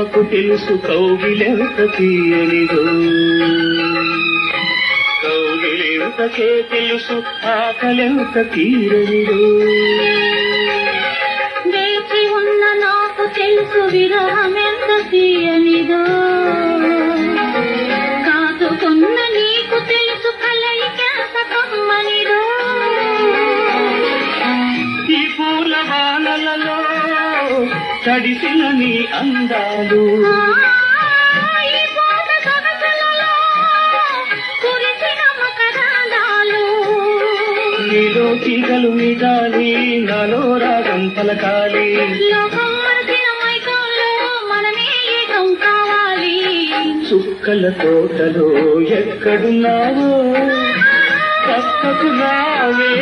నాకు తెలుసు కౌగిలెంత తీయనిదో, కౌగిలెంతకే తెలుసు ఆకలెంత తీరనిదో. వేచి ఉన్న నాకు తెలుసు విరహమెంత తీయనిదో, కాదుకున్న నీకు తెలుసు కలయికెంత కమ్మనిదో. ఈ పూల వానలలో తడిసిన నీ అందాలు, ఈ పూట సొగసులలో కురిసిన మకరందాలు. నీలో తీగలు నిదాలి, నాలో రాగం పలకాలి. లోకం మరచిన మైకంలో మనమే ఏకం కావాలి. చుక్కల తోటలో ఎక్కడున్నావో పక్కకు రావే.